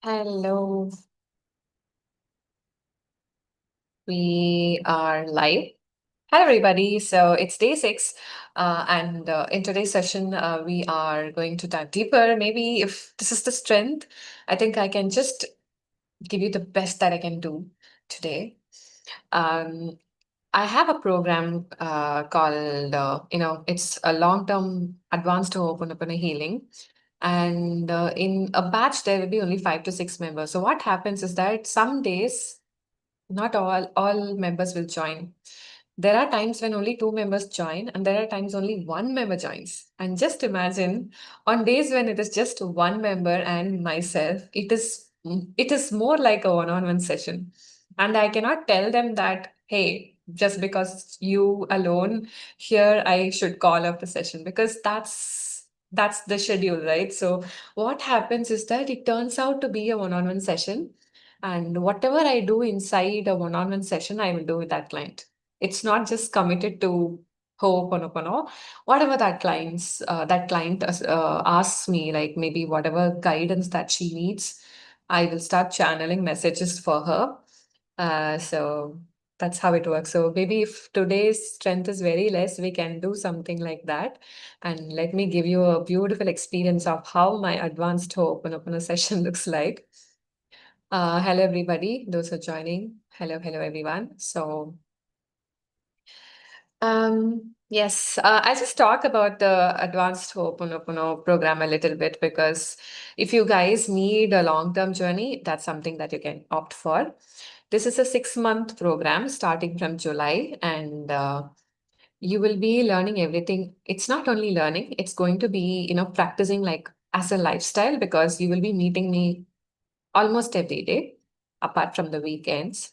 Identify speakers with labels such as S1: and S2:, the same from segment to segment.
S1: Hello, we are live. Hello, everybody. So it's day six, and in today's session, we are going to dive deeper. Maybe if this is the strength, I think I can just give you the best that I can do today. Um, I have a program called, it's a long-term advanced Ho'oponopono healing. And in a batch, there will be only 5 to 6 members. So what happens is that some days not all members will join. There are times when only 2 members join, and there are times only one member joins. And just imagine on days when it is just one member and myself, it is more like a one-on-one session. And I cannot tell them that, hey, just because you alone here, I should call up the session because that's the schedule, right? So what happens is that it turns out to be a one-on-one session, and whatever I do inside a one-on-one session, I will do with that client. It's not just committed to Ho'oponopono. Whatever that client asks me, like maybe whatever guidance that she needs, I will start channeling messages for her. So that's how it works. So maybe if today's strength is very less, we can do something like that. And let me give you a beautiful experience of how my advanced Ho'oponopono session looks like. Hello, everybody, those who are joining. Hello, everyone. So, yes, I'll just talk about the Advanced Ho'oponopono program a little bit because if you guys need a long-term journey, that's something that you can opt for. This is a 6-month program starting from July, and you will be learning everything. It's not only learning, it's going to be, practicing like as a lifestyle because you will be meeting me almost every day, apart from the weekends.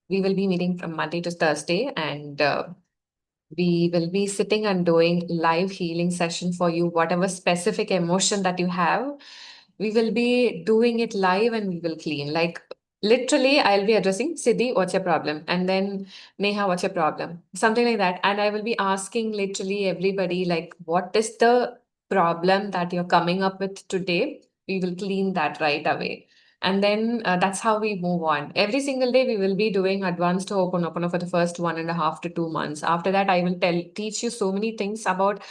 S1: We will be meeting from Monday to Thursday, and we will be sitting and doing live healing session for you, whatever specific emotion that you have. We will be doing it live and we will clean. Like literally, I'll be addressing Siddhi, what's your problem? And then Neha, what's your problem? Something like that. And I will be asking literally everybody, like, what is the problem that you're coming up with today? We will clean that right away. And then that's how we move on. Every single day, we will be doing advanced Ho'oponopono for the first 1.5 to 2 months. After that, I will teach you so many things about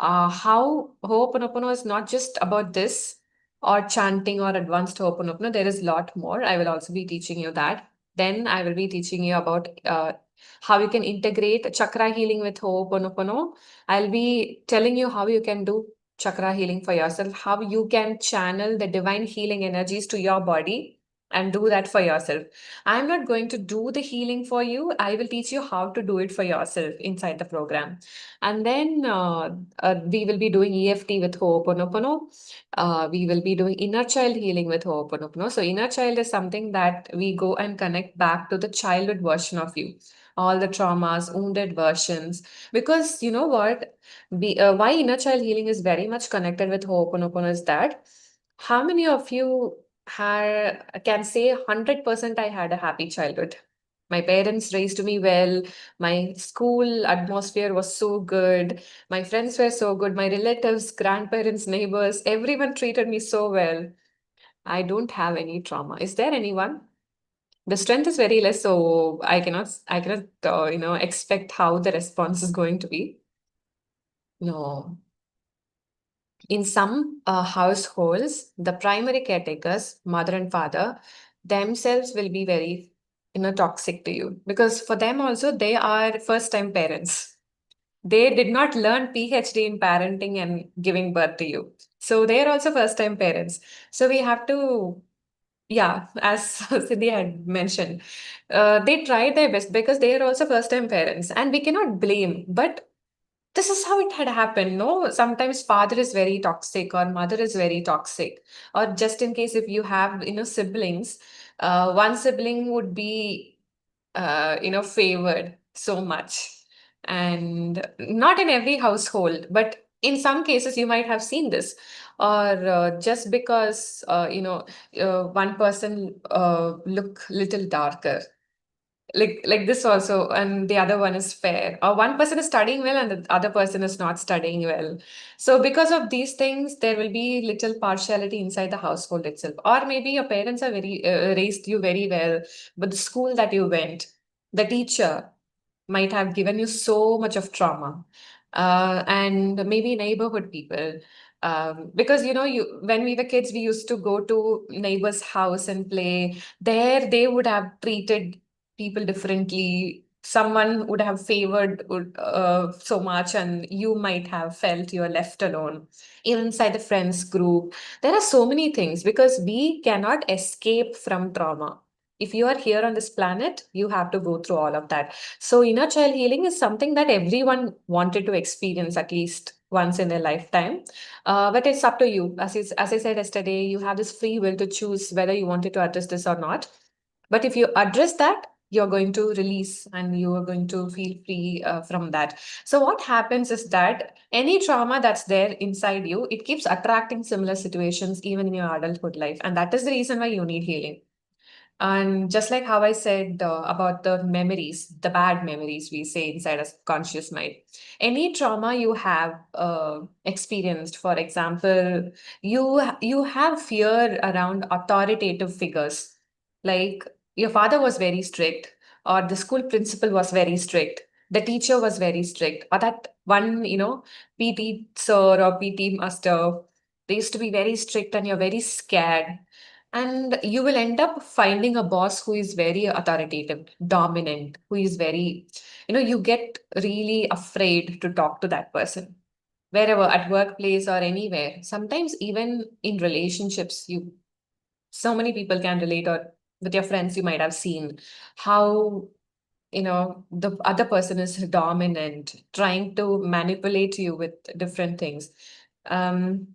S1: how Ho'oponopono is not just about this or chanting or advanced Ho'oponopono. There is a lot more. I will also be teaching you that. Then I will be teaching you about how you can integrate chakra healing with Ho'oponopono. I'll be telling you how you can do chakra healing for yourself, how you can channel the divine healing energies to your body and do that for yourself. I'm not going to do the healing for you. I will teach you how to do it for yourself inside the program. And then we will be doing EFT with Ho'oponopono. We will be doing inner child healing with Ho'oponopono. So, inner child is something that we go and connect back to the childhood version of you, all the traumas, wounded versions. Because you know what? Why inner child healing is very much connected with Ho'oponopono is that how many of you can say 100% I had a happy childhood? My parents raised me well. My school atmosphere was so good. My friends were so good. My relatives, grandparents, neighbors, everyone treated me so well. I don't have any trauma. Is there anyone? The strength is very less, so I cannot expect how the response is going to be. No. In some households, the primary caretakers, mother and father, themselves will be very, toxic to you because for them also they are first-time parents. They did not learn PhD in parenting and giving birth to you. So they are also first-time parents. So we have to, yeah, as Siddhi had mentioned, they tried their best because they are also first-time parents, and we cannot blame. But this is how it had happened. No, sometimes father is very toxic or mother is very toxic, or just in case if you have siblings, one sibling would be favored so much, and not in every household, but in some cases you might have seen this, or just because one person look little darker, like this also, and the other one is fair, or one person is studying well and the other person is not studying well. So because of these things, there will be little partiality inside the household itself. Or maybe your parents are very raised you very well, but the school that you went, the teacher might have given you so much of trauma, and maybe neighborhood people. Because you when we were kids, we used to go to neighbor's house and play. There, they would have treated people differently. Someone would have favored so much, and you might have felt you're left alone. Even inside the friends group, there are so many things because we cannot escape from trauma. If you are here on this planet, you have to go through all of that. So, inner child healing is something that everyone wanted to experience at least once in their lifetime. But it's up to you. As I said yesterday, you have this free will to choose whether you wanted to address this or not. But if you address that, you're going to release and you are going to feel free from that. So, what happens is that any trauma that's there inside you, it keeps attracting similar situations even in your adulthood life. And that is the reason why you need healing. And just like how I said about the memories, the bad memories we say inside a conscious mind, any trauma you have experienced, for example, you have fear around authoritative figures, like your father was very strict, or the school principal was very strict, the teacher was very strict, or that one, PT sir or PT master, they used to be very strict, and you're very scared, and you will end up finding a boss who is very authoritative, dominant, who is very, you get really afraid to talk to that person. Wherever, at workplace or anywhere. Sometimes even in relationships, so many people can relate, or with your friends, you might have seen how, the other person is dominant, trying to manipulate you with different things. Um,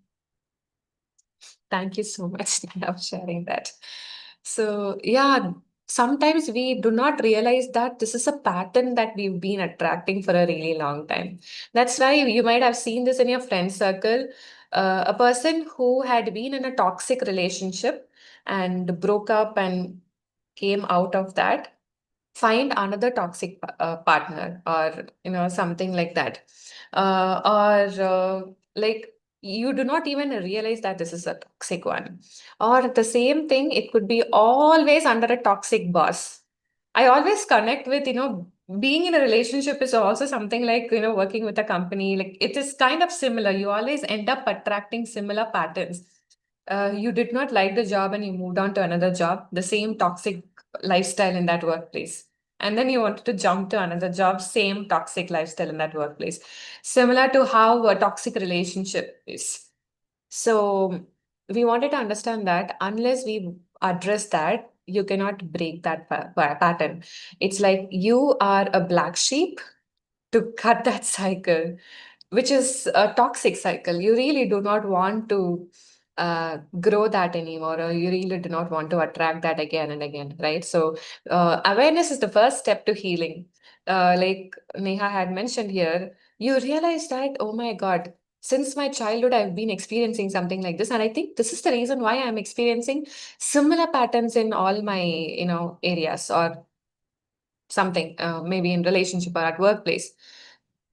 S1: Thank you so much, Neha, for sharing that. So, yeah, sometimes we do not realize that this is a pattern that we've been attracting for a really long time. That's why you might have seen this in your friend circle. A person who had been in a toxic relationship and broke up and came out of that, find another toxic partner, or something like that, or like you do not even realize that this is a toxic one. Or the same thing, it could be always under a toxic boss. I always connect with, being in a relationship is also something like, working with a company. Like it is kind of similar. You always end up attracting similar patterns. You did not like the job and you moved on to another job, the same toxic lifestyle in that workplace. And then you wanted to jump to another job, same toxic lifestyle in that workplace. Similar to how a toxic relationship is. So we wanted to understand that unless we address that, you cannot break that pattern. It's like you are a black sheep to cut that cycle, which is a toxic cycle. You really do not want to grow that anymore, or you really do not want to attract that again and again, right? So, awareness is the first step to healing. Like Neha had mentioned here, you realize that, oh my God, since my childhood, I've been experiencing something like this. And I think this is the reason why I'm experiencing similar patterns in all my, areas, or something, maybe in relationship or at workplace.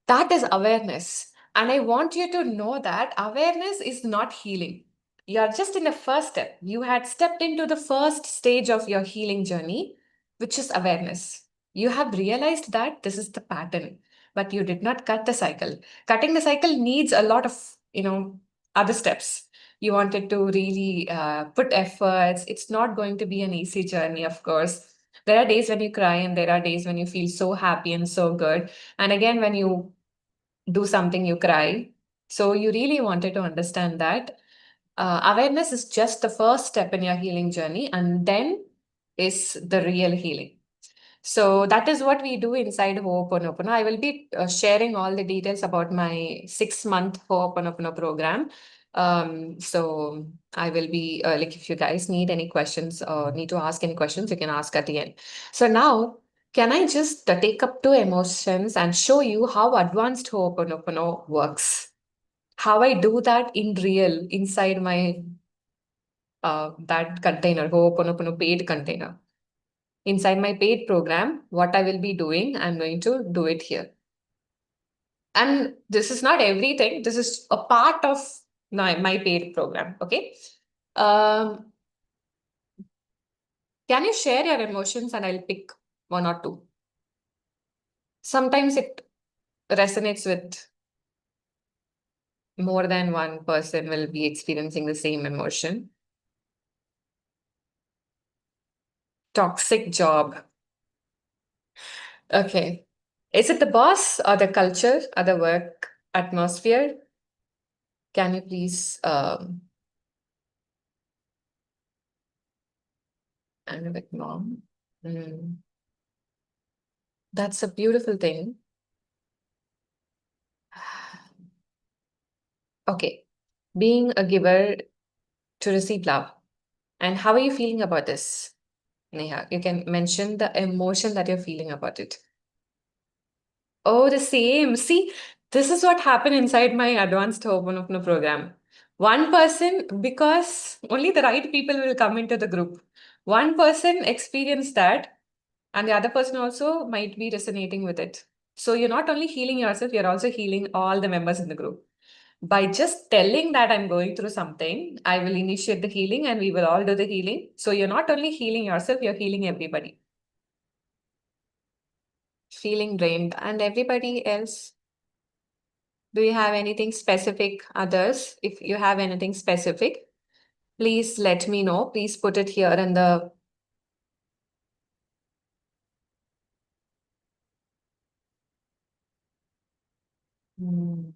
S1: That is awareness. And I want you to know that awareness is not healing. You are just in the first step. You had stepped into the first stage of your healing journey, which is awareness. You have realized that this is the pattern, but you did not cut the cycle. Cutting the cycle needs a lot of, other steps. You wanted to really put efforts. It's not going to be an easy journey, of course. There are days when you cry, and there are days when you feel so happy and so good. And again, when you do something, you cry. So you really wanted to understand that awareness is just the first step in your healing journey, and then is the real healing. So that is what we do inside Ho'oponopono. I will be sharing all the details about my 6-month Ho'oponopono program. So I will be like, if you guys need any questions or need to ask any questions, you can ask at the end. So now, can I just take up two emotions and show you how advanced Ho'oponopono works? How I do that in real inside my that container, Ho'oponopono paid container. inside my paid program, what I will be doing, I'm going to do it here. And this is not everything. This is a part of my paid program. Okay. Um, can you share your emotions and I'll pick one or two? Sometimes it resonates with more than one person will be experiencing the same emotion. Toxic job. Okay. Is it the boss or the culture or the work atmosphere? Can you please I'm a bit mom. Mm, that's a beautiful thing. Okay. Being a giver to receive love. And how are you feeling about this, Neha? You can mention the emotion that you're feeling about it. Oh, the same. See, this is what happened inside my advanced Ho'oponopono program. One person, because only the right people will come into the group. One person experienced that, and the other person also might be resonating with it. So you're not only healing yourself, you're also healing all the members in the group. By just telling that I'm going through something, I will initiate the healing and we will all do the healing. So you're not only healing yourself, you're healing everybody. Feeling drained. And everybody else, do you have anything specific, others? If you have anything specific, please let me know. Please put it here in the. Hmm.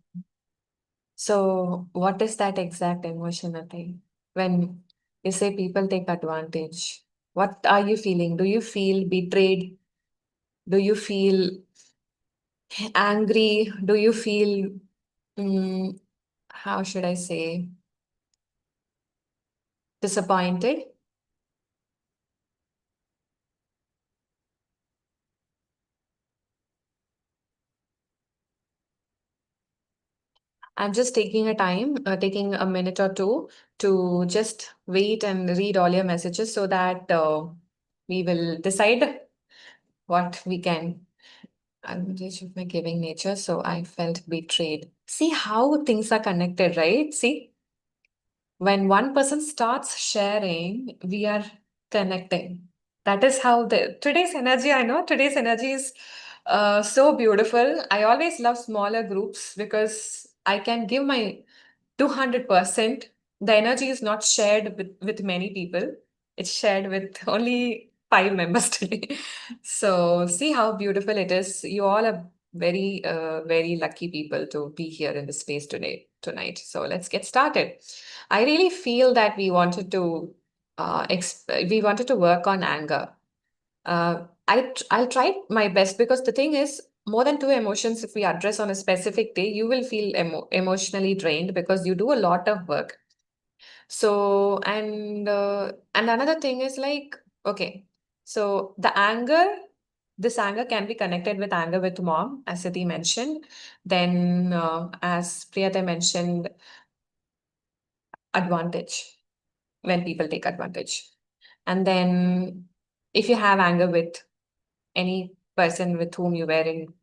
S1: So, what is that exact emotion, Atai? When you say people take advantage, what are you feeling? Do you feel betrayed? Do you feel angry? Do you feel, mm, how should I say, disappointed? I'm just taking a time, taking a minute or two to just wait and read all your messages so that we will decide what we can. Advantage of my giving nature, so I felt betrayed. See how things are connected, right? See, when one person starts sharing, we are connecting. That is how the today's energy, I know today's energy is so beautiful. I always love smaller groups because I can give my 200%. The energy is not shared with many people. It's shared with only five members today. So see how beautiful it is. You all are very, very lucky people to be here in the space tonight. So let's get started. I really feel that we wanted to work on anger. I'll try my best because the thing is, more than two emotions, if we address on a specific day, you will feel emotionally drained because you do a lot of work. So, and another thing is like, okay, so this anger can be connected with anger with mom, as Siti mentioned. Then, as Priyata mentioned, advantage when people take advantage. And then, if you have anger with any person with whom you were in,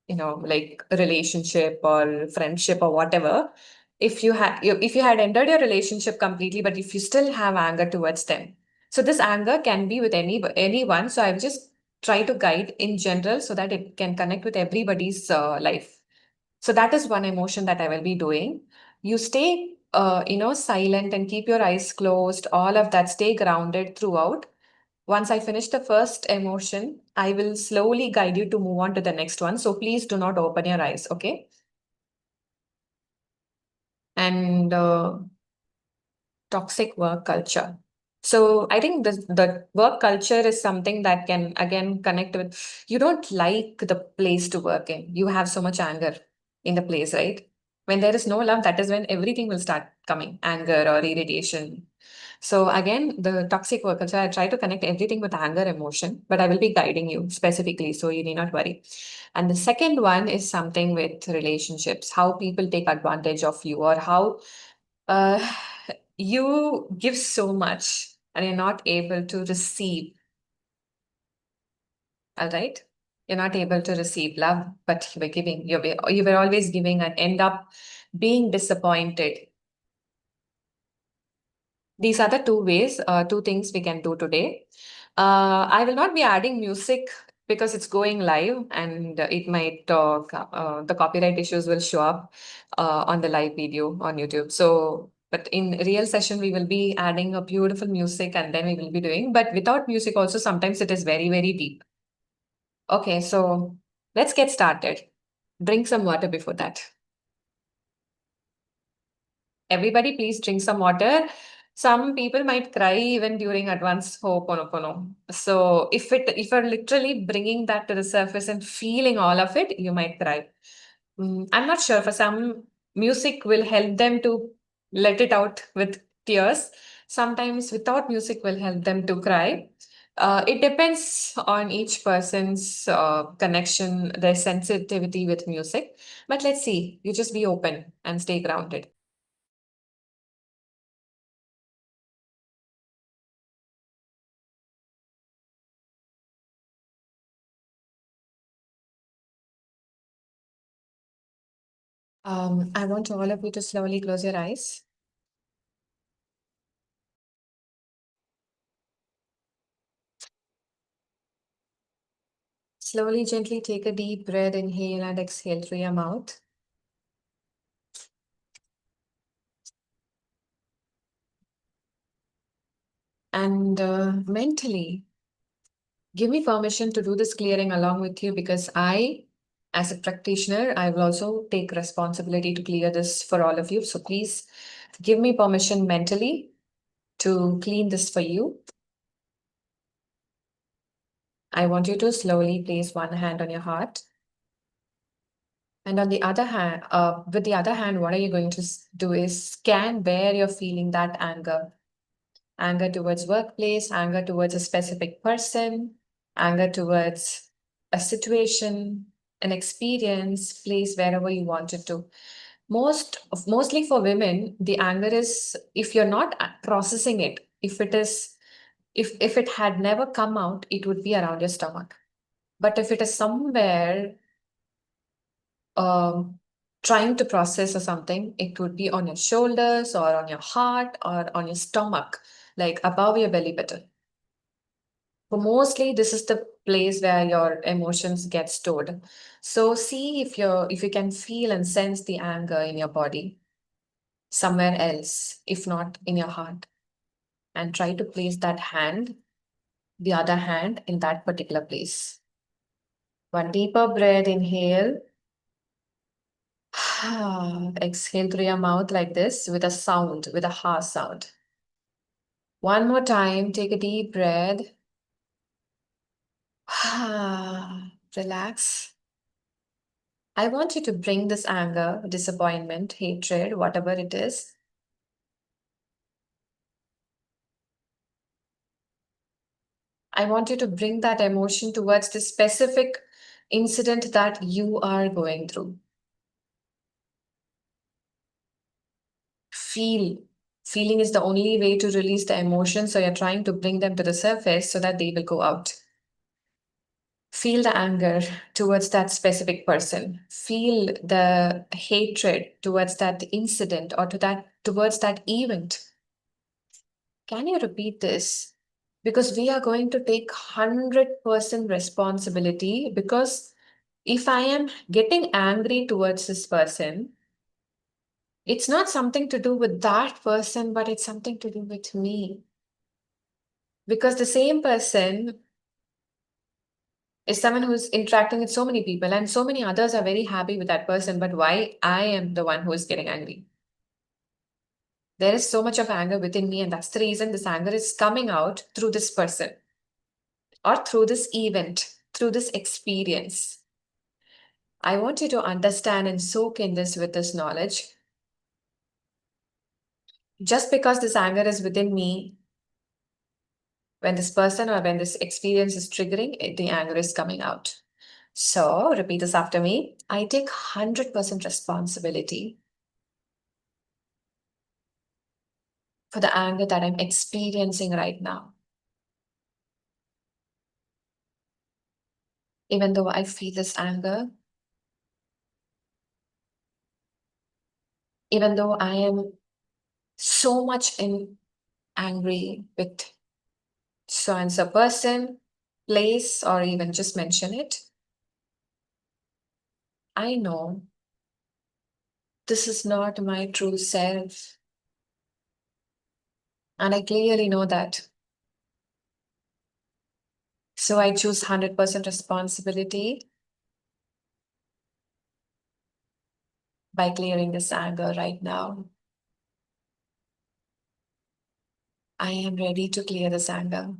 S1: like a relationship or friendship or whatever, if you had ended your relationship completely, but if you still have anger towards them, so this anger can be with anyone. So I've just try to guide in general so that it can connect with everybody's life. So that is one emotion that I will be doing. You stay, silent and keep your eyes closed. All of that. Stay grounded throughout. Once I finish the first emotion, I will slowly guide you to move on to the next one. So please do not open your eyes, okay? And toxic work culture. So I think the work culture is something that can again connect with. You don't like the place to work in. You have so much anger in the place, right? When there is no love, that is when everything will start coming, anger or irritation. So again, the toxic work culture, I try to connect everything with anger emotion, but I will be guiding you specifically, so you need not worry. And the second one is something with relationships, how people take advantage of you or how uh, you give so much and you're not able to receive. All right. You're not able to receive love, but you were giving. You were always giving and end up being disappointed. These are the two ways, two things we can do today. I will not be adding music because it's going live and it might the copyright issues will show up on the live video on YouTube. So, but in real session, we will be adding a beautiful music and then we will be doing. But without music, also sometimes it is very, very deep. Okay, so let's get started. Drink some water before that. Everybody, please drink some water. Some people might cry even during advanced Ho'oponopono. So if you're literally bringing that to the surface and feeling all of it, you might cry. I'm not sure. For some, music will help them to let it out with tears. Sometimes without music will help them to cry. It depends on each person's connection, their sensitivity with music. But let's see. You just be open and stay grounded. I want all of you to slowly close your eyes. Slowly, gently take a deep breath, inhale and exhale through your mouth. And mentally, give me permission to do this clearing along with you because as a practitioner, I will also take responsibility to clear this for all of you. So please give me permission mentally to clean this for you. I want you to slowly place one hand on your heart. And on the other hand, with the other hand, what are you going to do is scan where you're feeling that anger. Anger towards workplace, anger towards a specific person, anger towards a situation, an experience, place, wherever you want it to. Mostly for women, the anger is if you're not processing it, if it had never come out, it would be around your stomach. But if it is somewhere um, trying to process or something, it would be on your shoulders or on your heart or on your stomach, like above your belly button. But mostly, this is the place where your emotions get stored. So see if you can feel and sense the anger in your body somewhere else, if not in your heart, and try to place the other hand in that particular place. One deeper breath, inhale. Exhale through your mouth like this with a sound, with a ha sound. One more time, take a deep breath. Relax. I want you to bring this anger, disappointment, hatred, whatever it is. I want you to bring that emotion towards the specific incident that you are going through. Feel. Feeling is the only way to release the emotion, so you're trying to bring them to the surface so that they will go out. Feel the anger towards that specific person. Feel the hatred towards that incident or towards that event. Can you repeat this? Because we are going to take 100% responsibility. Because if I am getting angry towards this person, it's not something to do with that person, but it's something to do with me. Because the same person is someone who's interacting with so many people, and so many others are very happy with that person. But why I am the one who is getting angry? There is so much of anger within me, and that's the reason this anger is coming out through this person or through this event, through this experience. I want you to understand and soak in this with this knowledge. Just because this anger is within me, when this person or when this experience is triggering, the anger is coming out. So repeat this after me. I take 100% responsibility for the anger that I'm experiencing right now. Even though I feel this anger, even though I am so much angry with so and so person, place, or even just mention it, I know this is not my true self. And I clearly know that. So I choose 100% responsibility by clearing this anger right now. I am ready to clear this anger.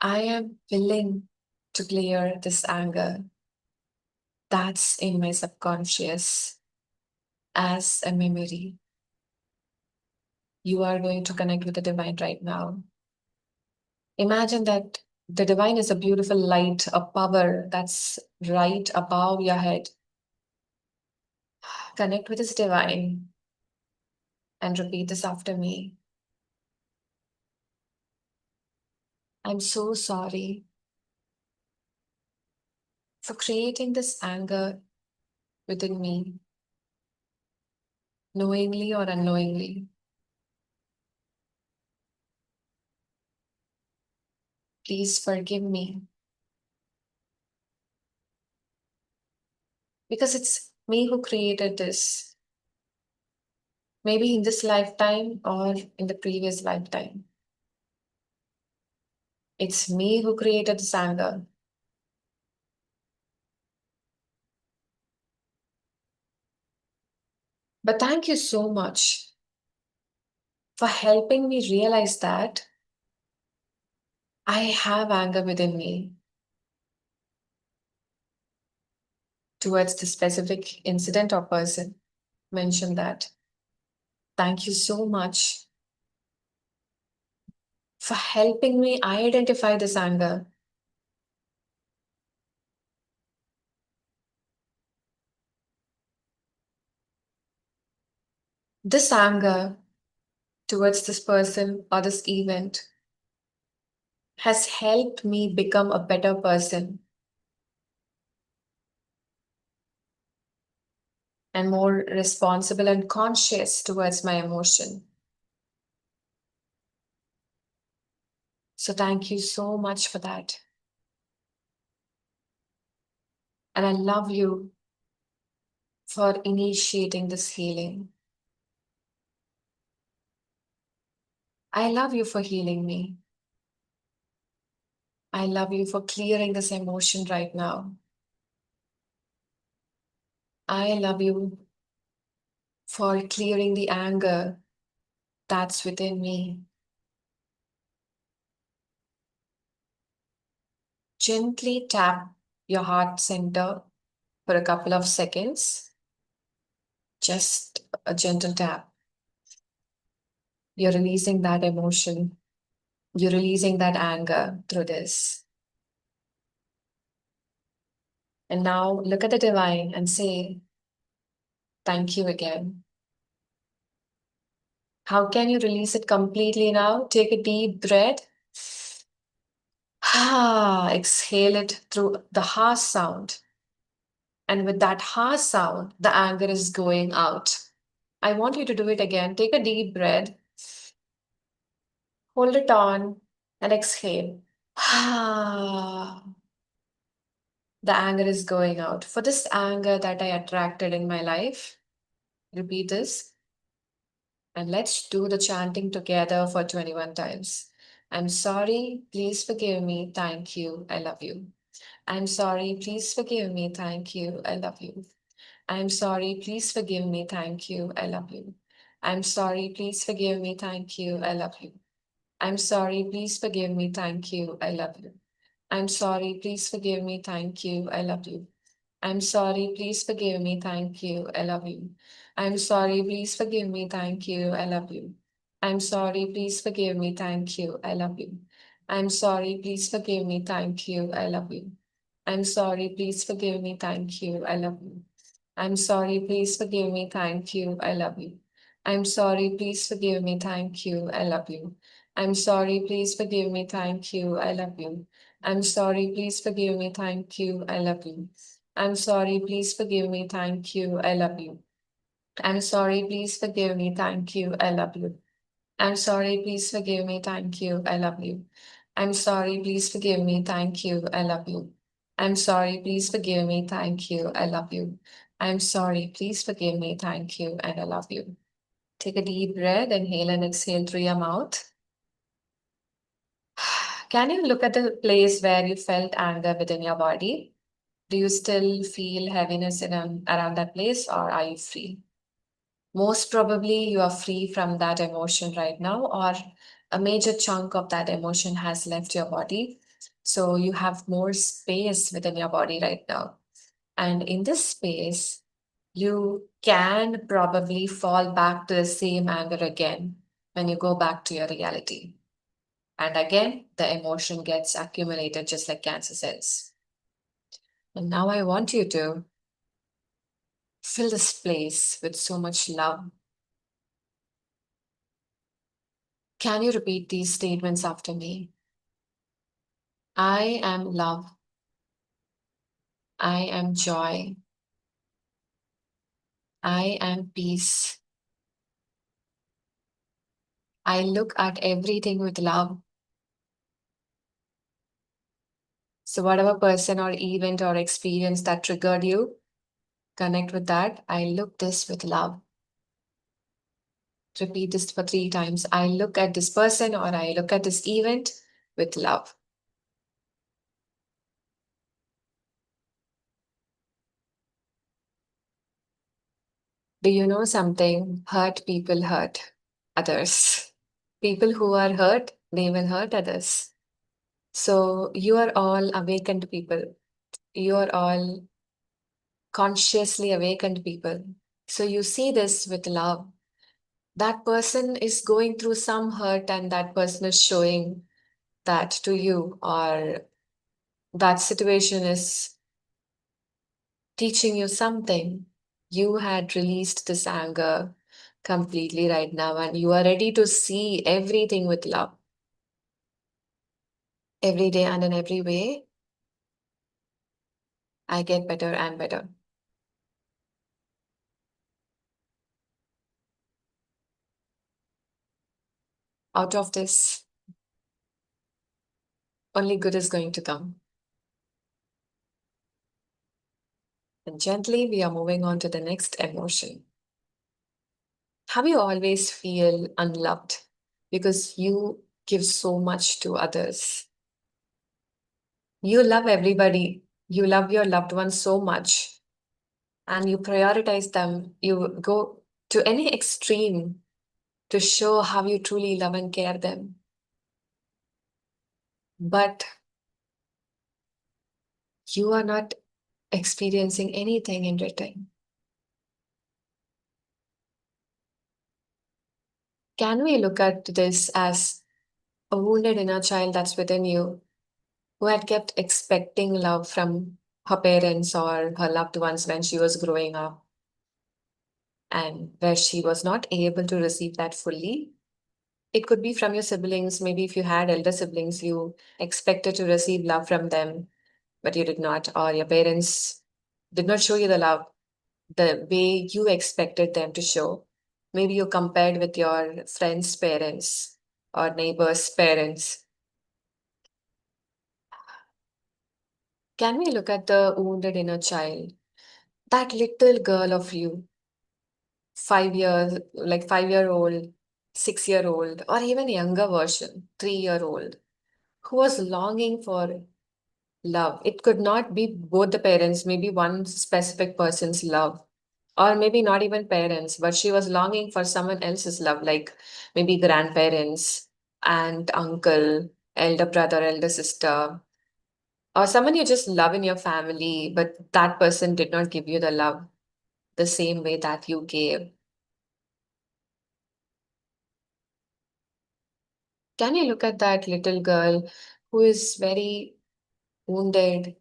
S1: I am willing to clear this anger that's in my subconscious as a memory. You are going to connect with the divine right now. Imagine that the divine is a beautiful light, a power that's right above your head. Connect with this divine and repeat this after me. I'm so sorry for creating this anger within me, knowingly or unknowingly. Please forgive me because it's me who created this, maybe in this lifetime or in the previous lifetime. It's me who created this anger. But thank you so much for helping me realize that I have anger within me towards the specific incident or person. Mention that. Thank you so much for helping me identify this anger. This anger towards this person or this event has helped me become a better person and more responsible and conscious towards my emotion. So thank you so much for that. And I love you for initiating this healing. I love you for healing me. I love you for clearing this emotion right now. I love you for clearing the anger that's within me. Gently tap your heart center for a couple of seconds. Just a gentle tap. You're releasing that emotion. You're releasing that anger through this. And now look at the divine and say, thank you again. How can you release it completely now? Take a deep breath. Exhale it through the ha sound. And with that ha sound, the anger is going out. I want you to do it again. Take a deep breath, hold it on, and exhale. The anger is going out. For this anger that I attracted in my life, repeat this. And let's do the chanting together for 21 times. I'm sorry, please forgive me, thank you, I love you. I'm sorry, please forgive me, thank you, I love you. I'm sorry, please forgive me, thank you, I love you. I'm sorry, please forgive me, thank you, I love you. I'm sorry, please forgive me, thank you, I love you. I'm sorry, please forgive me, thank you, I love you. I'm sorry, please forgive me, thank you, I love you. I'm sorry, please forgive me, thank you, I love you. I'm sorry, please forgive me, thank you, I love you. I'm sorry, please forgive me, thank you, I love you. I'm sorry, please forgive me, thank you, I love you. I'm sorry, please forgive me, thank you, I love you. I'm sorry, please forgive me, thank you, I love you. I'm sorry, please forgive me. Thank you. I love you. I'm sorry, please forgive me. Thank you. I love you. I'm sorry, please forgive me. Thank you. I love you. I'm sorry, please forgive me. Thank you. I love you. I'm sorry, please forgive me. Thank you. I love you. I'm sorry, please forgive me. Thank you. I love you. I'm sorry, please forgive me. Thank you. I love you. I'm sorry, please forgive me. Thank you. And I love you. Take a deep breath, inhale and exhale through your mouth. Can you look at the place where you felt anger within your body? Do you still feel heaviness around that place, or are you free? Most probably, you are free from that emotion right now, or a major chunk of that emotion has left your body. So you have more space within your body right now. And in this space, you can probably fall back to the same anger again when you go back to your reality. And again, the emotion gets accumulated just like cancer cells. And now I want you to fill this place with so much love. Can you repeat these statements after me? I am love. I am joy. I am peace. I look at everything with love. So, whatever person or event or experience that triggered you, connect with that. I look this with love. Repeat this for 3 times. I look at this person or I look at this event with love. Do you know something? Hurt people hurt others. People who are hurt, they will hurt others. So you are all awakened people. You are all consciously awakened people. So you see this with love. That person is going through some hurt, and that person is showing that to you, or that situation is teaching you something. You had released this anger completely right now, and you are ready to see everything with love. Every day and in every way, I get better and better. Out of this, only good is going to come. And gently, we are moving on to the next emotion. Have you always feel unloved because you give so much to others? You love everybody. You love your loved ones so much, and you prioritize them. You go to any extreme to show how you truly love and care them. But you are not experiencing anything in return. Can we look at this as a wounded inner child that's within you, who had kept expecting love from her parents or her loved ones when she was growing up, and where she was not able to receive that fully? It could be from your siblings. Maybe if you had elder siblings, you expected to receive love from them, but you did not, or your parents did not show you the love the way you expected them to show. Maybe you compared with your friends' parents or neighbors' parents. Can we look at the wounded inner child? That little girl of you, 5 years, like 5 year old, 6 year old, or even younger version, 3 year old, who was longing for love. It could not be both the parents, maybe one specific person's love, or maybe not even parents, but she was longing for someone else's love, like maybe grandparents, aunt, uncle, elder brother, elder sister, or someone you just love in your family, but that person did not give you the love the same way that you gave. Can you look at that little girl who is very wounded,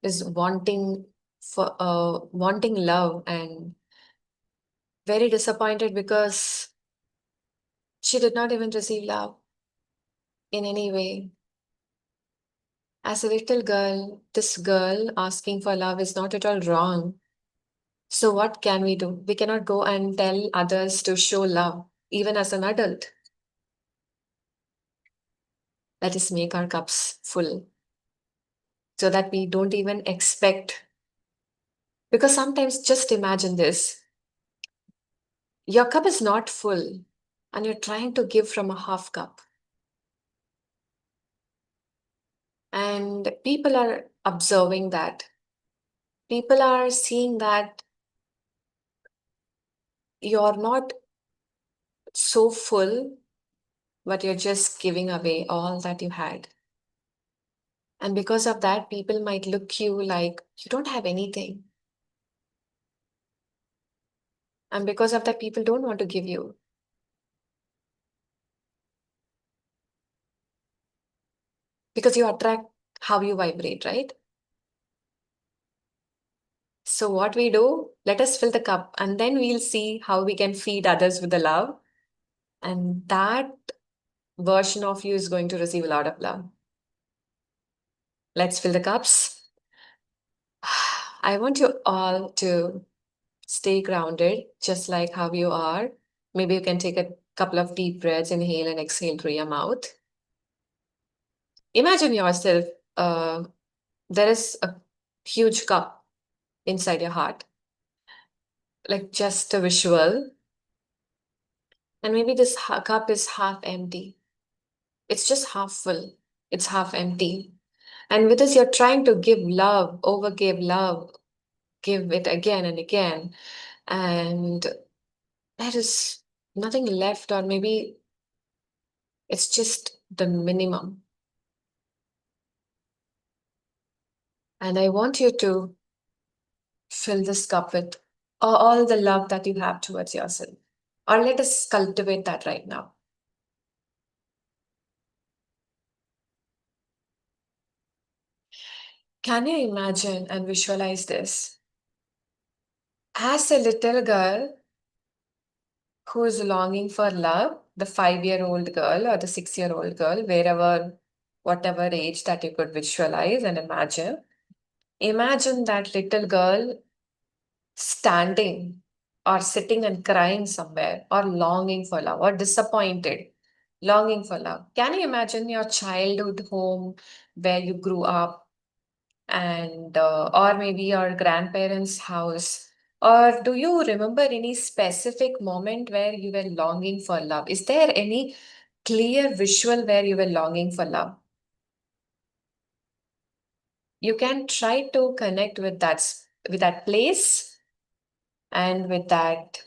S1: is wanting love, and very disappointed because She did not even receive love in any way. As a little girl, this girl asking for love is not at all wrong. So, what can we do? We cannot go and tell others to show love, even as an adult. Let us make our cups full so that we don't even expect. Because sometimes, just imagine this, your cup is not full and you're trying to give from a half cup. And people are observing that. People are seeing that you're not so full, but you're just giving away all that you had. And because of that, people might look you like you don't have anything. And because of that, people don't want to give you because you attract how you vibrate, right? So, what we do, let us fill the cup and then we'll see how we can feed others with the love. And that version of you is going to receive a lot of love. Let's fill the cups. I want you all to stay grounded, just like how you are. Maybe you can take a couple of deep breaths, inhale and exhale through your mouth. Imagine yourself, uh, there is a huge cup inside your heart, like just a visual. And maybe this cup is half empty. It's just half full, it's half empty. And with this, you're trying to give love, overgive love, give it again and again. And there is nothing left, or maybe it's just the minimum. And I want you to fill this cup with all the love that you have towards yourself. Or let us cultivate that right now. Can you imagine and visualize this? As a little girl who is longing for love, the 5-year-old girl or the 6-year-old girl, wherever, whatever age that you could visualize and imagine, imagine that little girl standing or sitting and crying somewhere or longing for love or disappointed, longing for love. Can you imagine your childhood home where you grew up and or maybe your grandparents' house? Or do you remember any specific moment where you were longing for love? Is there any clear visual where you were longing for love? You can try to connect with with that place and with that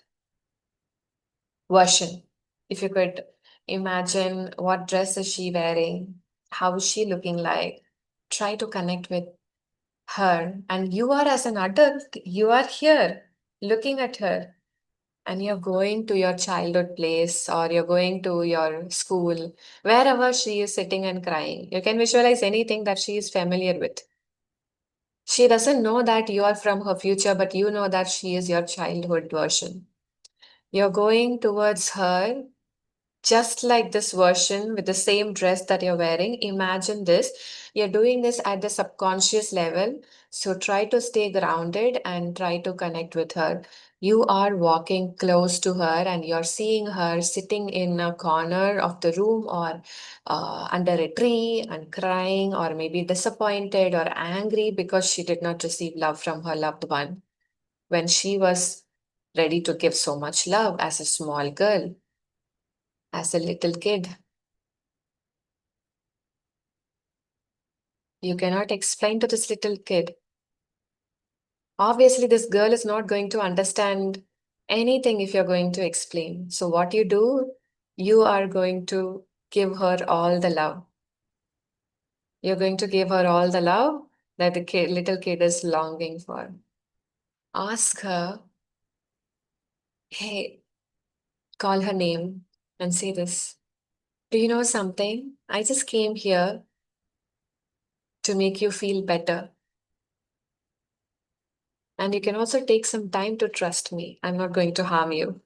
S1: version. If you could imagine what dress is she wearing, how is she looking like, try to connect with her. And you are as an adult, you are here looking at her and you're going to your childhood place or you're going to your school, wherever she is sitting and crying. You can visualize anything that she is familiar with. She doesn't know that you are from her future, but you know that she is your childhood version. You're going towards her just like this version with the same dress that you're wearing. Imagine this. You're doing this at the subconscious level. So try to stay grounded and try to connect with her. You are walking close to her and you're seeing her sitting in a corner of the room or under a tree and crying, or maybe disappointed or angry because she did not receive love from her loved one when she was ready to give so much love as a small girl, as a little kid. You cannot explain to this little kid. Obviously, this girl is not going to understand anything if you're going to explain. So, what you do, you are going to give her all the love. You're going to give her all the love that the little kid is longing for. Ask her, hey, call her name and say this. Do you know something? I just came here to make you feel better. And you can also take some time to trust me. I'm not going to harm you.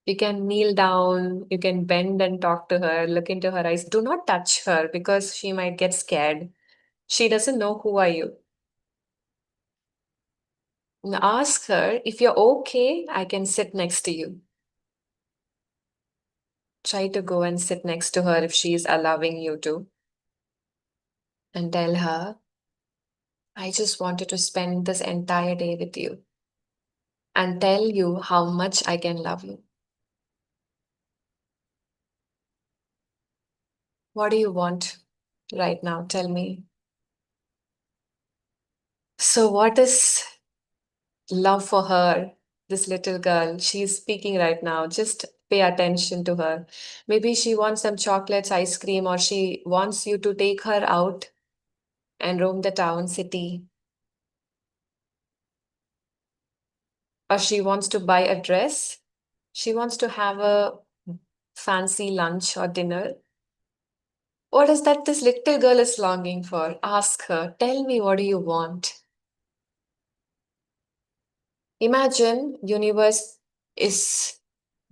S1: You can kneel down, you can bend and talk to her, look into her eyes. Do not touch her because she might get scared. She doesn't know who are you. And ask her if you're okay, I can sit next to you. Try to go and sit next to her if she's allowing you to. And tell her, I just wanted to spend this entire day with you and tell you how much I can love you. What do you want right now? Tell me. So, what is love for her, this little girl? She's speaking right now. Just pay attention to her. Maybe she wants some chocolates, ice cream, or she wants you to take her out and roam the town, city, or she wants to buy a dress. She wants to have a fancy lunch or dinner. What is that this little girl is longing for? Ask her. Tell me, what do you want? Imagine universe is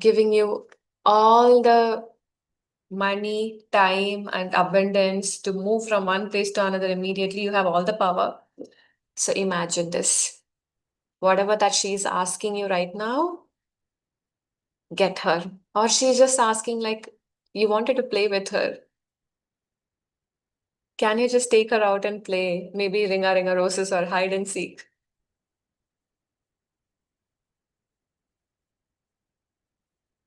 S1: giving you all the money, time, and abundance to move from one place to another immediately. You have all the power. So imagine this. Whatever that she is asking you right now, get her. Or she's just asking, like, you wanted to play with her. Can you just take her out and play? Maybe ringa ringa roses or hide and seek.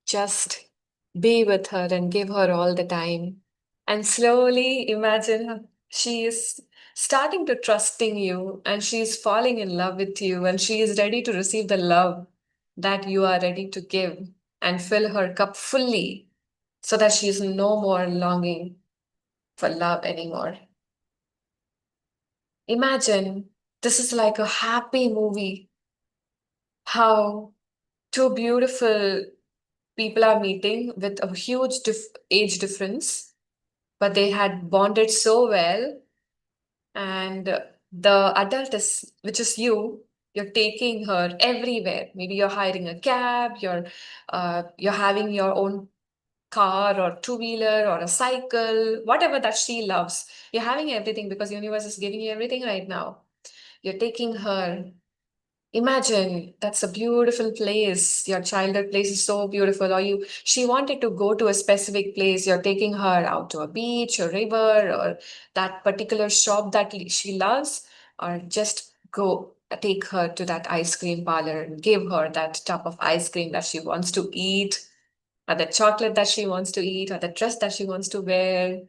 S1: Just be with her and give her all the time. And slowly imagine she is starting to trusting you and she is falling in love with you and she is ready to receive the love that you are ready to give and fill her cup fully so that she is no more longing for love anymore. Imagine this is like a happy movie, how two beautiful people are meeting with a huge age difference, but they had bonded so well. And the adult is, which is you, you're taking her everywhere. Maybe you're hiring a cab, you're having your own car or two-wheeler or a cycle, whatever that she loves. You're having everything because universe is giving you everything right now. You're taking her. Imagine that's a beautiful place. Your childhood place is so beautiful. Or she wanted to go to a specific place. You're taking her out to a beach or river or that particular shop that she loves, or just go take her to that ice cream parlor and give her that tub of ice cream that she wants to eat, or the chocolate that she wants to eat, or the dress that she wants to wear.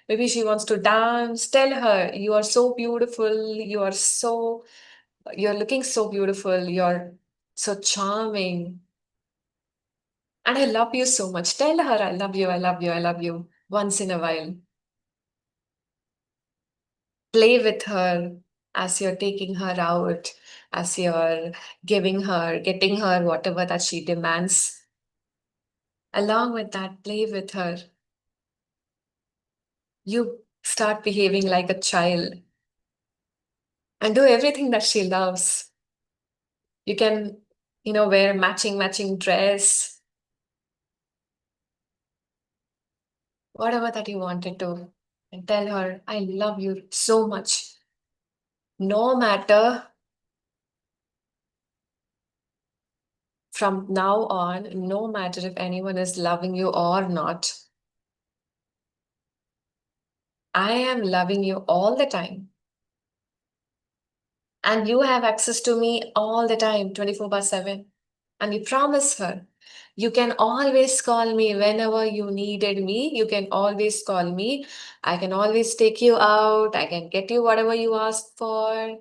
S1: Maybe she wants to dance. Tell her, you are so beautiful. You're looking so beautiful. You're so charming. And I love you so much. Tell her, I love you, I love you, I love you once in a while. Play with her as you're taking her out, as you're getting her whatever that she demands. Along with that, play with her. You start behaving like a child and do everything that she loves. You can, wear a matching dress, whatever that you wanted to, and tell her, I love you so much. No matter from now on, no matter if anyone is loving you or not, I am loving you all the time. And you have access to me all the time, 24 by 7. And you promise her, you can always call me whenever you needed me. You can always call me. I can always take you out. I can get you whatever you ask for.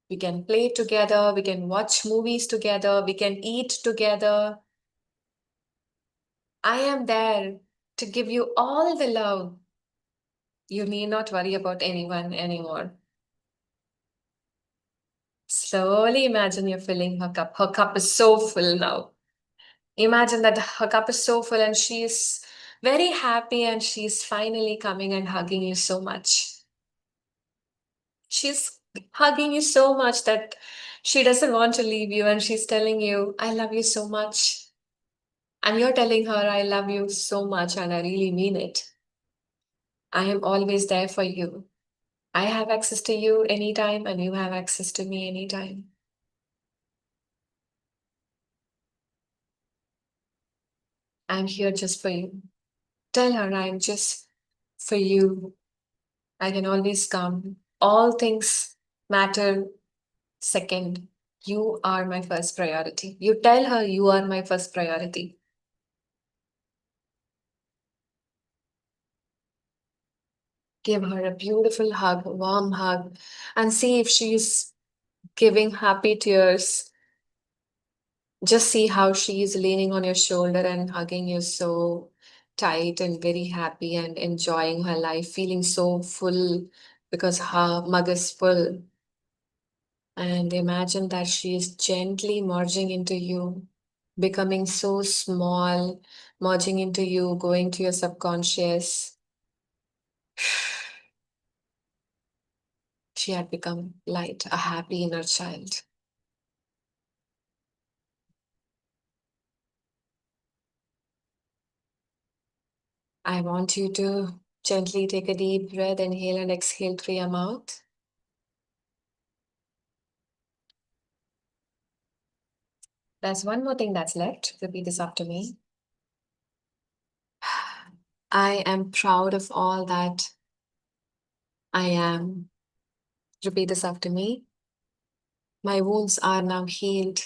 S1: We can play together. We can watch movies together. We can eat together. I am there to give you all the love. You need not worry about anyone anymore. Slowly imagine you're filling her cup. Her cup is so full now. Imagine that her cup is so full and she's very happy and she's finally coming and hugging you so much. She's hugging you so much that she doesn't want to leave you and she's telling you, I love you so much. And you're telling her, I love you so much and I really mean it. I am always there for you. I have access to you anytime and you have access to me anytime. I'm here just for you. Tell her I'm just for you. I can always come. All things matter second. You are my first priority. You tell her you are my first priority. Give her a beautiful hug, a warm hug, and see if she's giving happy tears. Just see how she's leaning on your shoulder and hugging you so tight and very happy and enjoying her life, feeling so full because her mug is full. And imagine that she is gently merging into you, becoming so small, merging into you, going to your subconscious. She had become light, a happy inner child. I want you to gently take a deep breath, inhale and exhale through your mouth. There's one more thing that's left. Repeat this after me. I am proud of all that I am. Repeat this after me. My wounds are now healed.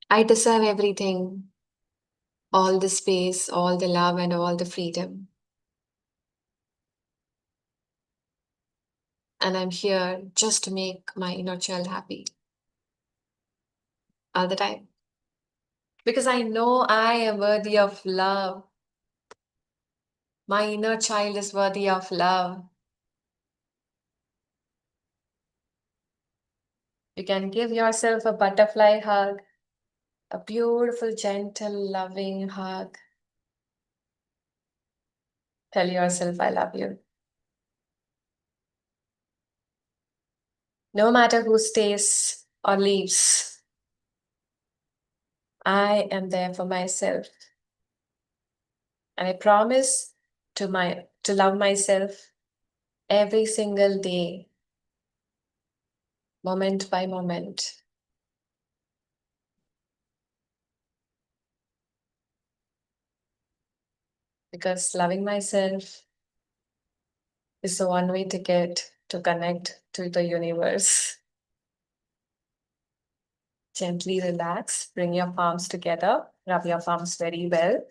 S1: I deserve everything, all the space, all the love, and all the freedom. And I'm here just to make my inner child happy all the time. Because I know I am worthy of love. My inner child is worthy of love. You can give yourself a butterfly hug, a beautiful, gentle, loving hug. Tell yourself, I love you. No matter who stays or leaves, I am there for myself. And I promise to love myself every single day, moment by moment. Because loving myself is the one way ticket to connect to the universe. Gently relax, bring your palms together, rub your palms very well.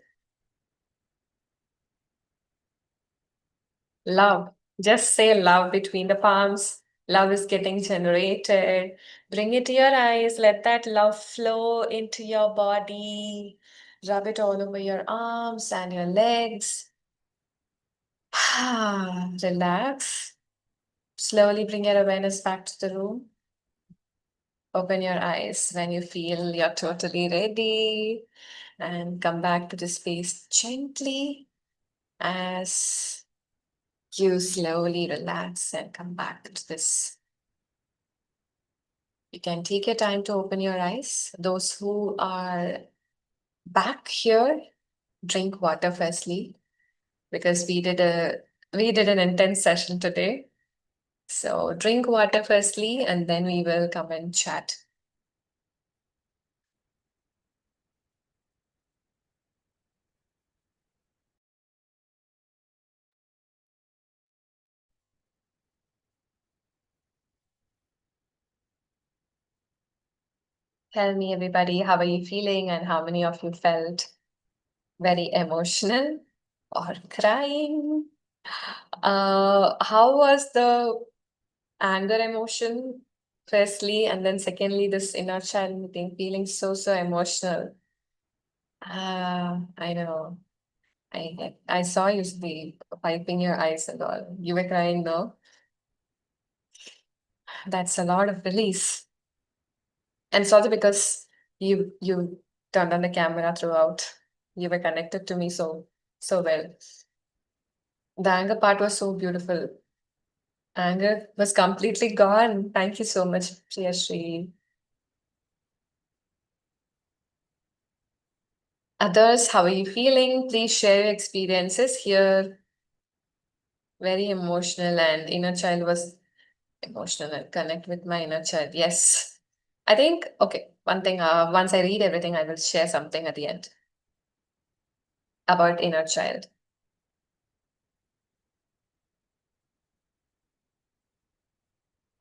S1: Love. Just say love between the palms. Love is getting generated. Bring it to your eyes. Let that love flow into your body. Rub it all over your arms and your legs. Relax. Slowly bring your awareness back to the room. Open your eyes when you feel you're totally ready and come back to the space gently as you slowly relax and come back to this. You can take your time to open your eyes. Those who are back here, drink water firstly because we did an intense session today. So drink water firstly and then we will come and chat. Tell me everybody, how are you feeling and how many of you felt very emotional or crying? How was the anger emotion, firstly, and then secondly, this inner child meeting, feeling so emotional. I know. I saw you be wiping your eyes and all. You were crying, no? That's a lot of release. And it's also because you turned on the camera throughout. You were connected to me so well. The anger part was so beautiful. Anger was completely gone. Thank you so much, Priyashri. Others, how are you feeling? Please share your experiences here. Very emotional, and inner child was emotional and connect with my inner child. Yes. I think, okay, one thing, once I read everything, I will share something at the end about inner child.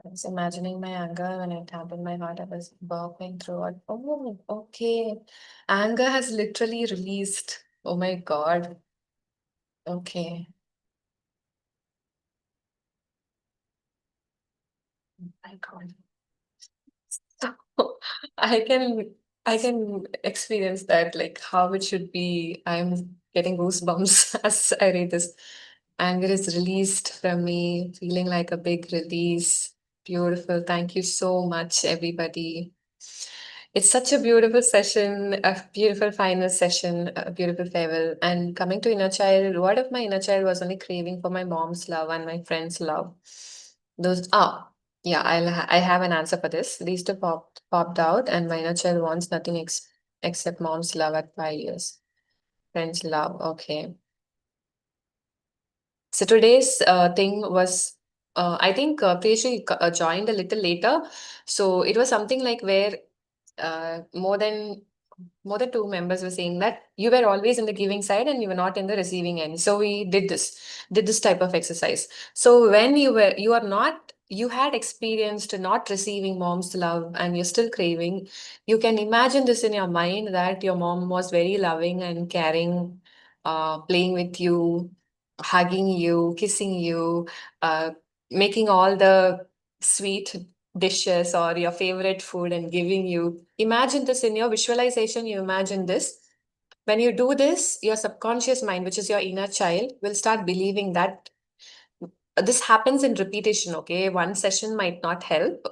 S1: I was imagining my anger when it happened in my heart. I was burping through it. Oh, okay. Anger has literally released. Oh my God. Okay. My God. I can I can experience that, like how it should be. I'm getting goosebumps as I read this. Anger is released from me, feeling like a big release. Beautiful. Thank you so much, everybody. It's such a beautiful session, a beautiful final session, a beautiful farewell. And coming to inner child, what if my inner child was only craving for my mom's love and my friend's love? Those, yeah, I have an answer for this. These two popped out, and my inner child wants nothing except mom's love at 5 years. Friend's love. Okay. So today's thing was, I think Priyashi joined a little later. So it was something like where more than two members were saying that you were always in the giving side and you were not in the receiving end. So we did this type of exercise. So when you are not, you had experienced not receiving mom's love and you're still craving, you can imagine this in your mind that your mom was very loving and caring, playing with you, hugging you, kissing you, making all the sweet dishes or your favorite food and giving you. Imagine this in your visualization, you imagine this. When you do this, your subconscious mind, which is your inner child, will start believing that this happens in repetition. Okay, one session might not help,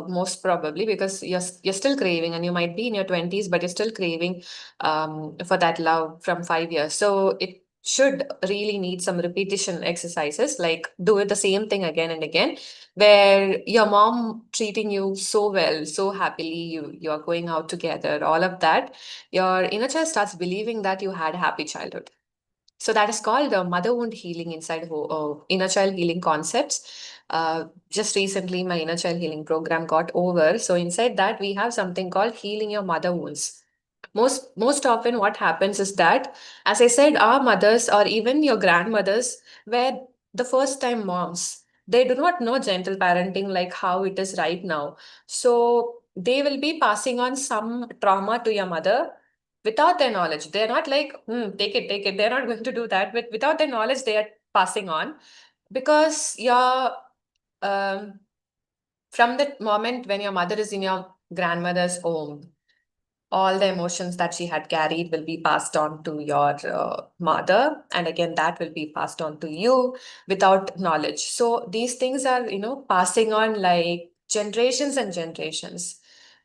S1: most probably because you're still craving, and you might be in your 20s but you're still craving for that love from 5 years. So it should really need some repetition exercises, like do it the same thing again and again, where your mom treating you so well, so happily, you're going out together, all of that, your inner child starts believing that you had a happy childhood. So that is called mother wound healing inside inner child healing concepts. Just recently, my inner child healing program got over. So inside that, we have something called healing your mother wounds. Most often, what happens is that, as I said, our mothers or even your grandmothers were the first time moms. They do not know gentle parenting like how it is right now. So they will be passing on some trauma to your mother without their knowledge. They're not like, take it, take it. They're not going to do that. But without their knowledge, they are passing on because um, from the moment when your mother is in your grandmother's home, all the emotions that she had carried will be passed on to your mother, and again that will be passed on to you without knowledge. So these things are, passing on like generations and generations.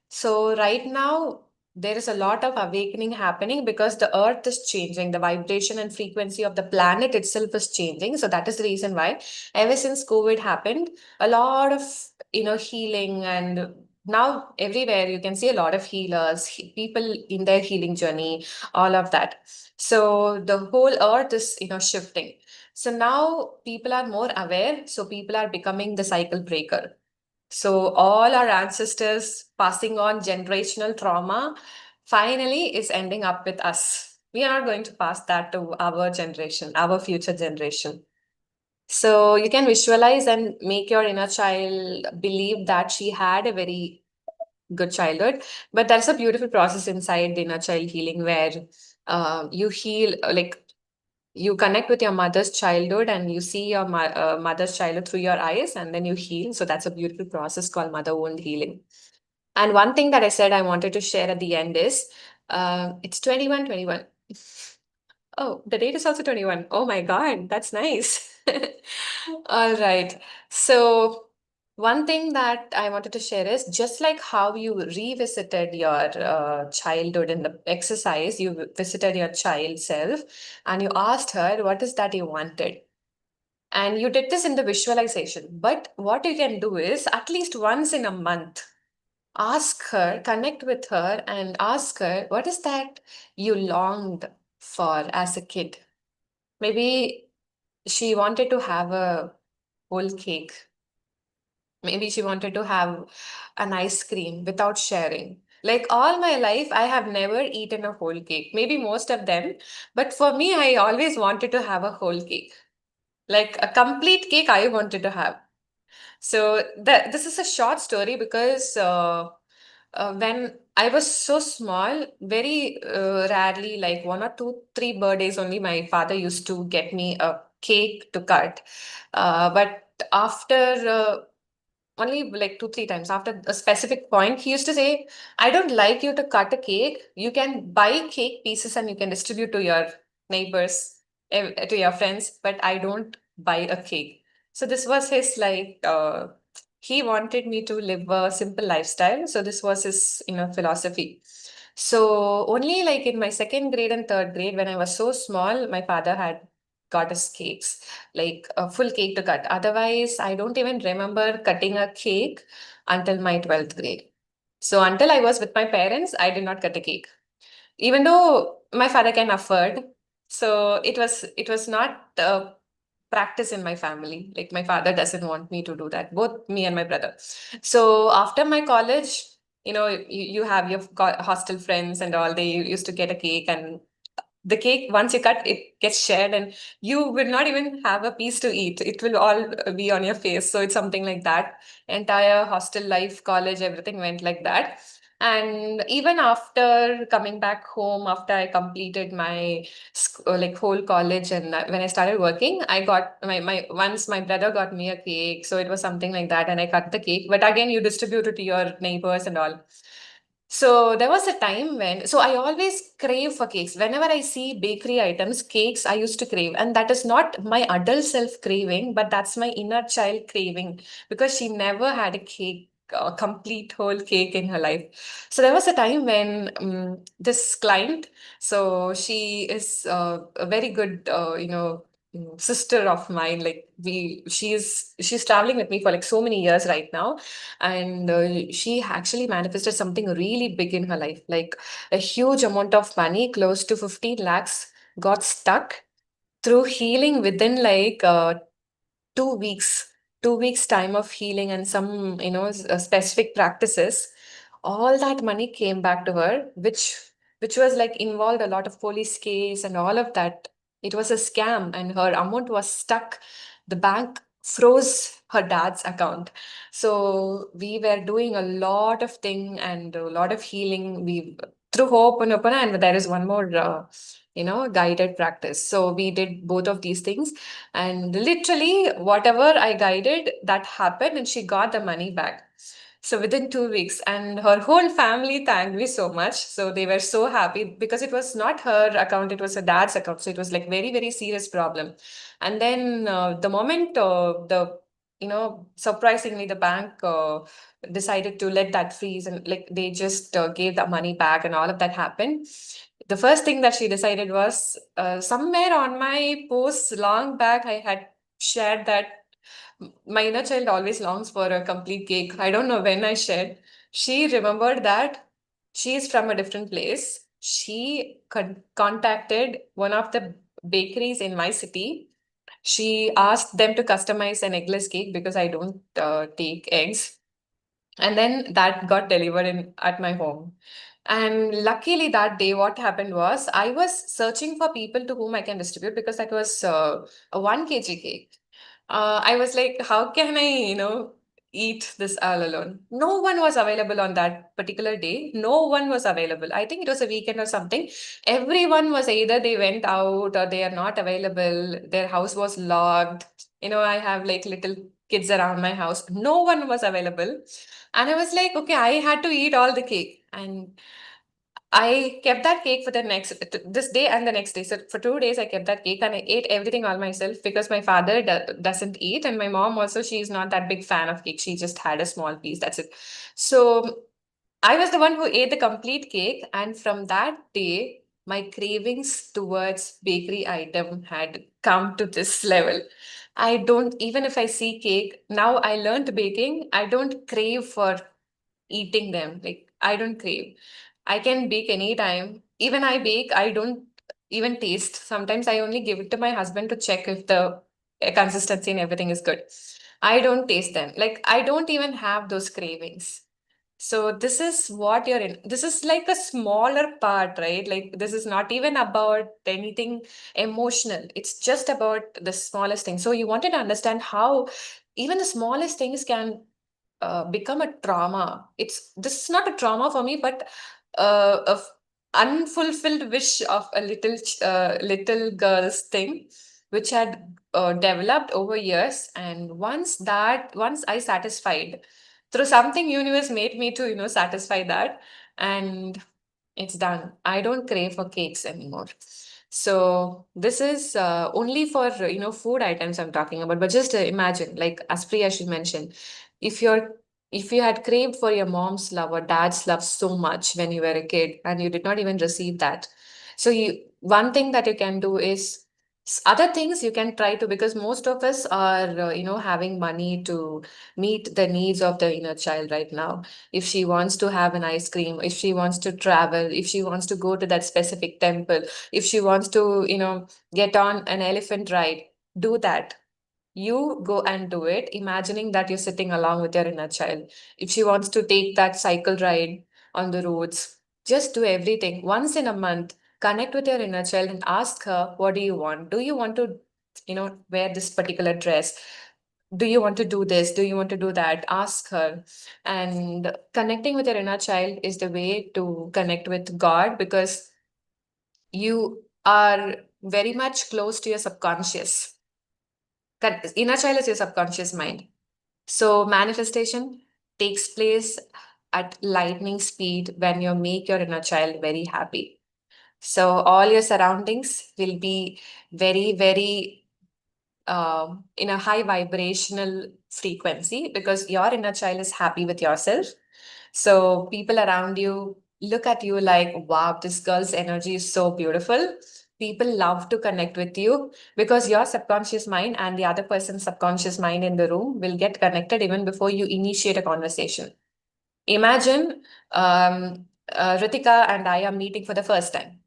S1: So right now there is a lot of awakening happening because the earth is changing, the vibration and frequency of the planet itself is changing. So that is the reason why ever since COVID happened, a lot of healing, and now everywhere you can see a lot of healers, people in their healing journey, all of that. So the whole earth is shifting. So now people are more aware, so people are becoming the cycle breaker. So all our ancestors passing on generational trauma finally is ending up with us. We are not going to pass that to our generation, our future generation. So you can visualize and make your inner child believe that she had a very good childhood. But that's a beautiful process inside the inner child healing where you heal, like you connect with your mother's childhood and you see your mother's childhood through your eyes, and then you heal. So that's a beautiful process called mother wound healing. And one thing that I said I wanted to share at the end is it's 21/21. Oh, the date is also 21. Oh my God, that's nice. All right. So, one thing that I wanted to share is just like how you revisited your childhood in the exercise, you visited your child self and you asked her, what is that you wanted? And you did this in the visualization. But what you can do is at least once in a month, ask her, connect with her, and ask her, what is that you longed for as a kid? Maybe she wanted to have a whole cake. Maybe she wanted to have an ice cream without sharing. Like all my life, I have never eaten a whole cake. Maybe most of them, but for me, I always wanted to have a whole cake. Like a complete cake, I wanted to have. So this is a short story because when I was so small, very rarely, like one or two, three birthdays only, my father used to get me a cake to cut. But after only like two, three times after a specific point, he used to say, I don't like you to cut a cake. You can buy cake pieces and you can distribute to your neighbors, to your friends, but I don't buy a cake. So this was his like, he wanted me to live a simple lifestyle. So this was his, philosophy. So only like in my second grade and third grade, when I was so small, my father had got us cakes, like a full cake to cut. Otherwise, I don't even remember cutting a cake until my 12th grade. So until I was with my parents, I did not cut a cake, even though my father can afford. So it was not a practice in my family. Like my father doesn't want me to do that, both me and my brother. So after my college, you have your hostel friends and all. They used to get a cake, and the cake, once you cut, it gets shared, and you will not even have a piece to eat. It will all be on your face. So it's something like that. Entire hostel life, college, everything went like that. And even after coming back home, after I completed my like whole college, and when I started working, I got my once my brother got me a cake. So it was something like that, and I cut the cake. But again, you distribute it to your neighbors and all. So there was a time when, so I always crave for cakes. Whenever I see bakery items, cakes, I used to crave. And that is not my adult self craving, but that's my inner child craving because she never had a cake, a complete whole cake in her life. So there was a time when this client, so she is a very good, sister of mine. Like she's traveling with me for like so many years right now, and she actually manifested something really big in her life, like a huge amount of money, close to 15 lakhs, got stuck through healing within like 2 weeks, 2 weeks time of healing and some, specific practices. All that money came back to her, which was like involved a lot of police case and all of that. It was a scam, and her amount was stuck. The bank froze her dad's account. So we were doing a lot of thing and a lot of healing. We through Ho'oponopono, and there is one more, guided practice. So we did both of these things, and literally, whatever I guided, that happened, and she got the money back. So within 2 weeks, and her whole family thanked me so much. So they were so happy because it was not her account, it was her dad's account. So it was like very, very serious problem. And then the moment surprisingly, the bank decided to let that freeze, and like they just gave the money back, and all of that happened. The first thing that she decided was somewhere on my posts long back, I had shared that my inner child always longs for a complete cake. I don't know when I shared. She remembered that she is from a different place. She contacted one of the bakeries in my city. She asked them to customize an eggless cake because I don't take eggs, and then that got delivered in at my home. And luckily that day, what happened was I was searching for people to whom I can distribute because that was a 1 kg cake. I was like, how can I, eat this all alone? No one was available on that particular day. No one was available. I think it was a weekend or something. Everyone was either they went out or they are not available. Their house was locked. I have like little kids around my house. No one was available. And I was like, okay, I had to eat all the cake. And I kept that cake for the next this day and the next day. So for 2 days, I kept that cake and I ate everything all myself because my father doesn't eat, and my mom also, she's not that big fan of cake. She just had a small piece. That's it. So I was the one who ate the complete cake, and from that day, my cravings towards bakery item had come to this level. I don't, even if I see cake, now I learned baking, I don't crave for eating them. Like I don't crave. I can bake anytime. Even I bake, I don't even taste. Sometimes I only give it to my husband to check if the consistency and everything is good. I don't taste them. Like I don't even have those cravings. So this is what you're in. This is like a smaller part, right? Like this is not even about anything emotional. It's just about the smallest thing. So you wanted to understand how even the smallest things can become a trauma. It's this is not a trauma for me, but unfulfilled wish of a little girl's thing, which had developed over years. And once I satisfied through something, universe made me to satisfy that, and it's done. I don't crave for cakes anymore. So this is only for food items I'm talking about. But just imagine, like as Priya she mentioned, if you're if you had craved for your mom's love or dad's love so much when you were a kid and you did not even receive that, so you one thing that you can do is other things you can try to, because most of us are having money to meet the needs of the inner child right now. If she wants to have an ice cream, if she wants to travel, if she wants to go to that specific temple, if she wants to get on an elephant ride, do that. You go and do it, imagining that you're sitting along with your inner child. If she wants to take that cycle ride on the roads, just do everything once in a month. Connect with your inner child and ask her, what do you want? Do you want to, wear this particular dress? Do you want to do this? Do you want to do that? Ask her. And connecting with your inner child is the way to connect with God, because you are very much close to your subconscious. Inner child is your subconscious mind. So manifestation takes place at lightning speed when you make your inner child very happy. So all your surroundings will be very, very in a high vibrational frequency, because your inner child is happy with yourself. So people around you look at you like, wow, this girl's energy is so beautiful. People love to connect with you because your subconscious mind and the other person's subconscious mind in the room will get connected even before you initiate a conversation. Imagine Ritika and I are meeting for the first time,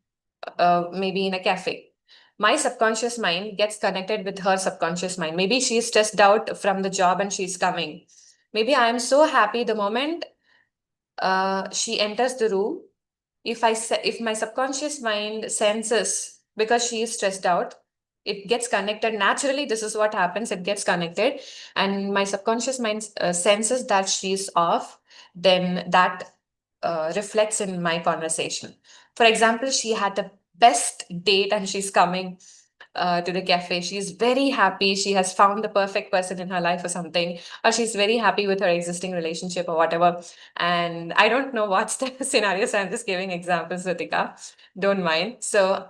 S1: maybe in a cafe. My subconscious mind gets connected with her subconscious mind. Maybe she's stressed out from the job and she's coming. Maybe I am so happy the moment she enters the room. If my subconscious mind senses, because she is stressed out, it gets connected naturally. This is what happens, it gets connected, and my subconscious mind senses that she's off. Then that reflects in my conversation. For example, she had the best date and she's coming to the cafe. She's very happy. She has found the perfect person in her life or something, or she's very happy with her existing relationship or whatever. And I don't know what's the scenario, so I'm just giving examples, Ritika. Don't mind. So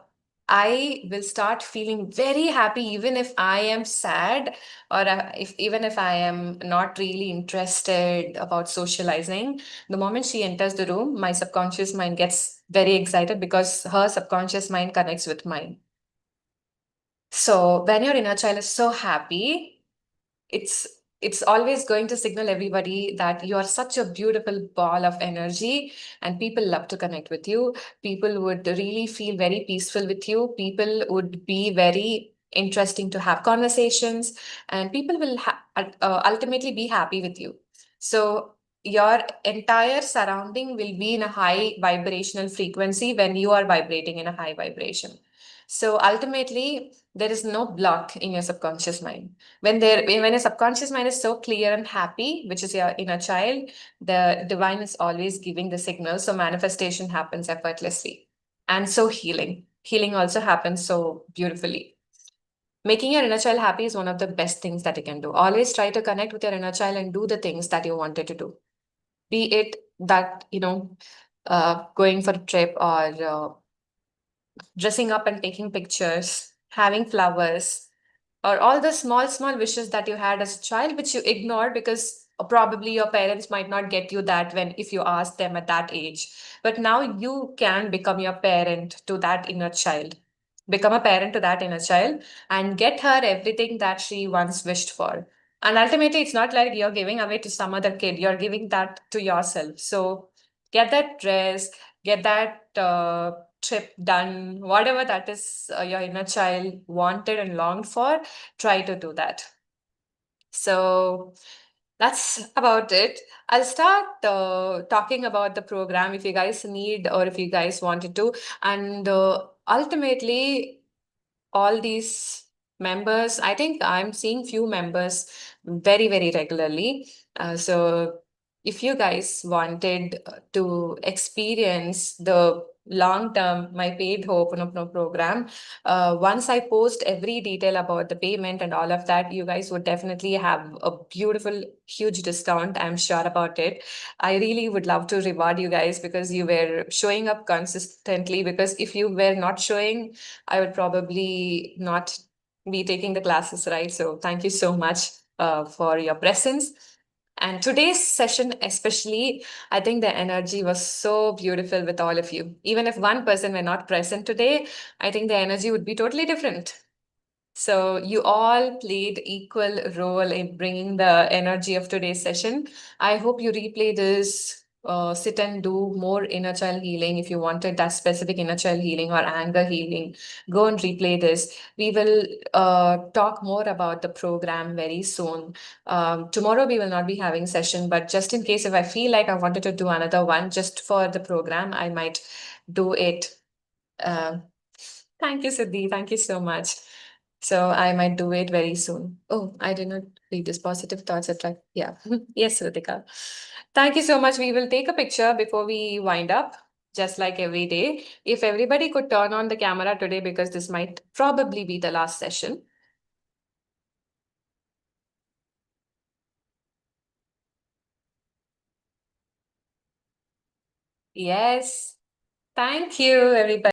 S1: I will start feeling very happy even if I am sad, or if even if I am not really interested about socializing. The moment she enters the room, my subconscious mind gets very excited because her subconscious mind connects with mine. So when your inner child is so happy, it's it's always going to signal everybody that you are such a beautiful ball of energy, and people love to connect with you. People would really feel very peaceful with you. People would be very interesting to have conversations, and people will ultimately be happy with you. So your entire surrounding will be in a high vibrational frequency when you are vibrating in a high vibration. So ultimately, there is no block in your subconscious mind. When your subconscious mind is so clear and happy, which is your inner child, the divine is always giving the signal. So manifestation happens effortlessly. And so healing also happens so beautifully. Making your inner child happy is one of the best things that you can do. Always try to connect with your inner child and do the things that you wanted to do, be it that going for a trip, or dressing up and taking pictures, having flowers, or all the small, small wishes that you had as a child, which you ignored because probably your parents might not get you that when if you ask them at that age. But now you can become your parent to that inner child. Become a parent to that inner child and get her everything that she once wished for. And ultimately, it's not like you're giving away to some other kid, you're giving that to yourself. So get that dress, get that trip done, whatever that is your inner child wanted and longed for, try to do that. So that's about it. I'll start talking about the program if you guys need or if you guys wanted to. And ultimately, all these members, I think I'm seeing few members very, very regularly. So if you guys wanted to experience the long term my paid Ho'oponopono program, once I post every detail about the payment and all of that, you guys would definitely have a beautiful huge discount. I'm sure about it. I really would love to reward you guys because you were showing up consistently, because if you were not showing, I would probably not be taking the classes, right? So thank you so much for your presence. And today's session, especially, I think the energy was so beautiful with all of you. Even if one person were not present today, I think the energy would be totally different. So you all played equal role in bringing the energy of today's session. I hope you replay this, sit and do more inner child healing. If you wanted that specific inner child healing or anger healing, go and replay this. We will talk more about the program very soon. Tomorrow we will not be having session, but just in case if I feel like I wanted to do another one just for the program, I might do it. Uh, Thank you, Siddhi. Thank you so much. So I might do it very soon. Oh, I did not read this positive thoughts attract. Yeah. Yes, Ritika. Thank you so much. We will take a picture before we wind up, just like every day. If everybody could turn on the camera today, because this might probably be the last session. Yes. Thank you, everybody.